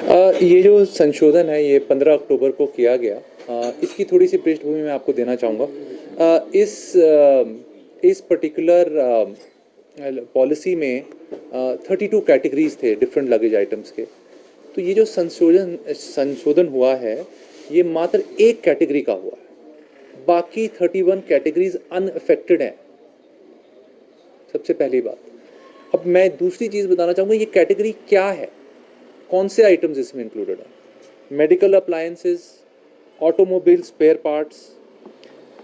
ये जो संशोधन है ये 15 अक्टूबर को किया गया। इसकी थोड़ी सी पृष्ठभूमि मैं आपको देना चाहूँगा। इस पर्टिकुलर पॉलिसी में 32 कैटेगरीज थे डिफरेंट लगेज आइटम्स के। तो ये जो संशोधन हुआ है ये मात्र एक कैटेगरी का हुआ है, बाकी 31 कैटेगरीज अनअफेक्टेड हैं। सबसे पहली बात। अब मैं दूसरी चीज़ बताना चाहूँगा, ये कैटेगरी क्या है, कौन से आइटम्स इसमें इंक्लूडेड हैं। Medical appliances, automobile spare parts,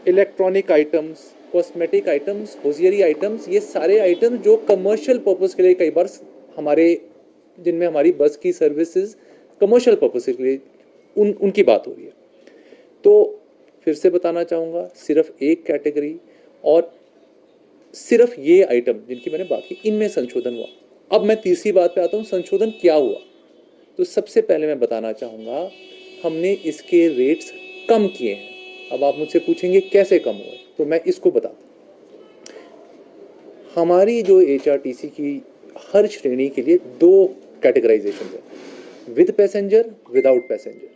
electronic items, cosmetic items, hosiery items, ये सारे आइटम्स जो कमर्शियल पर्पस के लिए कई बार हमारे जिनमें हमारी बस की सर्विसेज कमर्शियल पर्पस के लिए उनकी बात हो रही है। तो फिर से बताना चाहूँगा, सिर्फ एक कैटेगरी और सिर्फ ये आइटम जिनकी मैंने बात की, इनमें संशोधन हुआ। अब मैं तीसरी बात पे आता हूँ, संशोधन क्या हुआ। तो सबसे पहले मैं बताना चाहूँगा, हमने इसके रेट्स कम किए हैं। अब आप मुझसे पूछेंगे कैसे कम हुए, तो मैं इसको बताता हूँ। हमारी जो HRTC की हर श्रेणी के लिए दो कैटेगराइजेशन है, विद पैसेंजर, विदाउट पैसेंजर।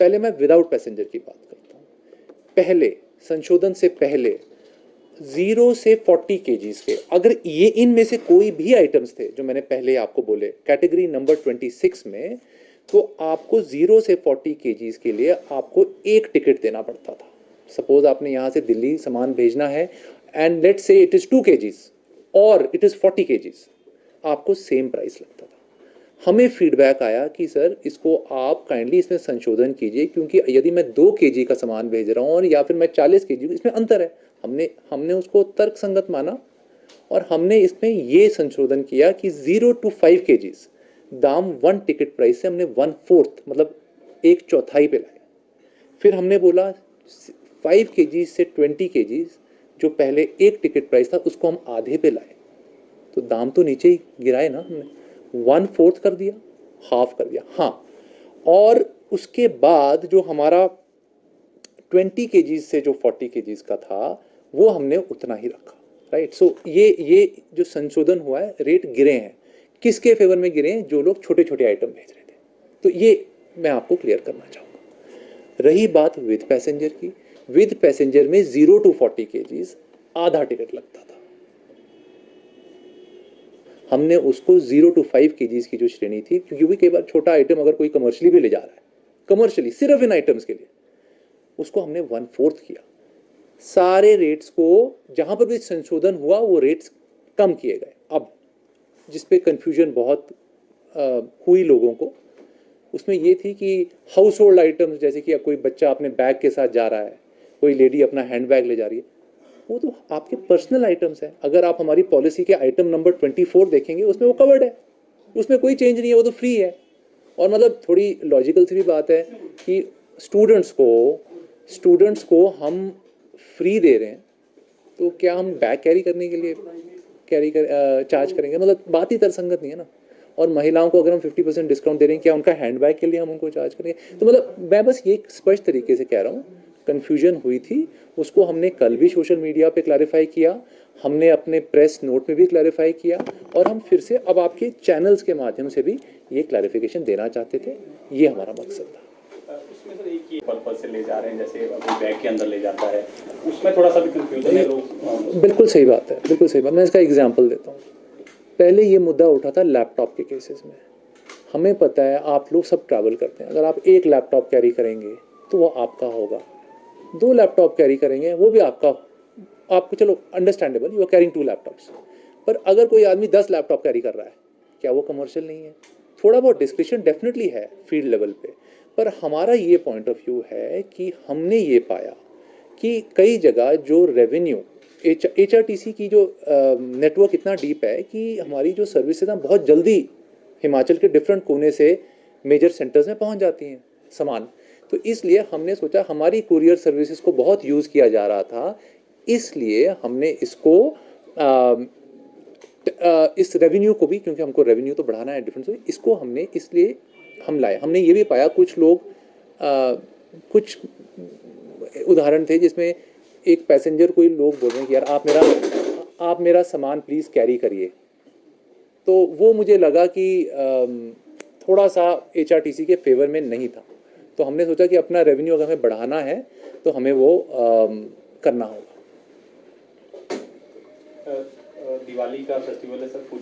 पहले मैं विदाउट पैसेंजर की बात करता हूँ। पहले संशोधन से पहले 0 से 40 केजीज के, अगर ये इनमें से कोई भी आइटम्स थे जो मैंने पहले आपको बोले कैटेगरी नंबर 26 में, तो आपको 0 से 40 केजीज के लिए आपको एक टिकट देना पड़ता था। सपोज आपने यहाँ से दिल्ली सामान भेजना है एंड लेट से इट इज़ 2 केजीज और इट इज़ 40 केजीज, आपको सेम प्राइस लगता था। हमें फीडबैक आया कि सर इसको आप काइंडली इसमें संशोधन कीजिए, क्योंकि यदि मैं 2 केजी का सामान भेज रहा हूँ और या फिर मैं 40 केजी, इसमें अंतर है। हमने उसको तर्क संगत माना और हमने इसमें ये संशोधन किया कि 0 to 5 केजीज दाम 1 टिकट प्राइस से हमने 1/4 मतलब 1/4 पे लाए। फिर हमने बोला 5 केजीज से 20 केजीज जो पहले एक टिकट प्राइस था उसको हम आधे पे लाए। तो दाम तो नीचे ही गिराए ना, हमने 1/4 कर दिया, हाफ कर दिया। हाँ, और उसके बाद जो हमारा 20 केजीज से जो 40 केजीज का था वो हमने उतना ही रखा। राइट। सो ये जो संशोधन हुआ है, रेट गिरे हैं। किसके फेवर में गिरे हैं? जो लोग छोटे छोटे आइटम भेज रहे थे। तो ये मैं आपको क्लियर करना चाहूँगा। रही बात विद पैसेंजर की, विद पैसेंजर में 0 to 40 केजीज आधा टिकट लगता था। हमने उसको 0 to 5 केजीज की जो श्रेणी थी, क्योंकि भी कई बार छोटा आइटम अगर कोई कमर्शियली भी ले जा रहा है, कमर्शियली सिर्फ इन आइटम्स के लिए, उसको हमने 1/4 किया। सारे रेट्स को जहां पर भी संशोधन हुआ वो रेट्स कम किए गए। अब जिसपे कंफ्यूजन बहुत हुई लोगों को, उसमें ये थी कि हाउस होल्ड आइटम्स, जैसे कि अब कोई बच्चा अपने बैग के साथ जा रहा है, कोई लेडी अपना हैंड बैग ले जा रही है, वो तो आपके पर्सनल आइटम्स हैं। अगर आप हमारी पॉलिसी के आइटम नंबर 24 देखेंगे, उसमें वो कवर्ड है, उसमें कोई चेंज नहीं है, वो तो फ्री है। और मतलब थोड़ी लॉजिकल सी भी बात है कि स्टूडेंट्स को हम फ्री दे रहे हैं, तो क्या हम बैग कैरी करने के लिए चार्ज करेंगे? मतलब बात ही तर्कसंगत नहीं है ना। और महिलाओं को अगर हम 50% डिस्काउंट दे रहे हैं, क्या उनका हैंड बैग के लिए हम उनको चार्ज करेंगे? तो मतलब मैं बस ये स्पष्ट तरीके से कह रहा हूँ, कन्फ्यूजन हुई थी, उसको हमने कल भी सोशल मीडिया पे क्लैरिफाई किया, हमने अपने प्रेस नोट में भी क्लैरिफाई किया, और हम फिर से अब आपके चैनल्स के माध्यम से भी ये क्लैरिफिकेशन देना चाहते थे। ये हमारा मकसद था। उसमें सर एक ही पर्पस से ले जा रहे हैं, जैसे अभी बैग के अंदर ले जाता है, उसमें थोड़ा सा भी कंफ्यूजन है लोग। बिल्कुल सही बात है, बिल्कुल सही बात। मैं इसका एग्जांपल देता हूँ। पहले ये मुद्दा उठा था लैपटॉप के केसेस में। हमें पता है आप लोग सब ट्रैवल करते हैं, अगर आप एक लैपटॉप कैरी करेंगे तो वो आपका होगा, 2 लैपटॉप कैरी करेंगे वो भी आपका, आपको चलो understandable, you are carrying 2 laptops. पर अगर कोई आदमी 10 लैपटॉप कैरी कर रहा है, क्या वो कमर्शियल नहीं है? थोड़ा बहुत डिस्क्रिप्शन डेफिनेटली है फील्ड लेवल पे, पर हमारा ये पॉइंट ऑफ व्यू है कि हमने ये पाया कि कई जगह जो रेवेन्यू HRTC की जो नेटवर्क इतना डीप है कि हमारी जो सर्विसेज ना बहुत जल्दी हिमाचल के डिफरेंट कोने से मेजर सेंटर्स में पहुंच जाती हैं सामान। तो इसलिए हमने सोचा, हमारी कुरियर सर्विसेज को बहुत यूज़ किया जा रहा था, इसलिए हमने इसको इस रेवेन्यू को भी, क्योंकि हमको रेवेन्यू तो बढ़ाना है डिफरेंस में, इसको हमने इसलिए हम लाए। हमने ये भी पाया कुछ लोग कुछ उदाहरण थे जिसमें एक पैसेंजर को ही लोग बोल रहे हैं कि यार आप मेरा सामान प्लीज़ कैरी करिए। तो वो मुझे लगा कि थोड़ा सा HRTC के फेवर में नहीं था। तो हमने सोचा कि अपना रेवेन्यू अगर हमें बढ़ाना है तो हमें वो करना होगा। दिवाली का फेस्टिवल है सर, कुछ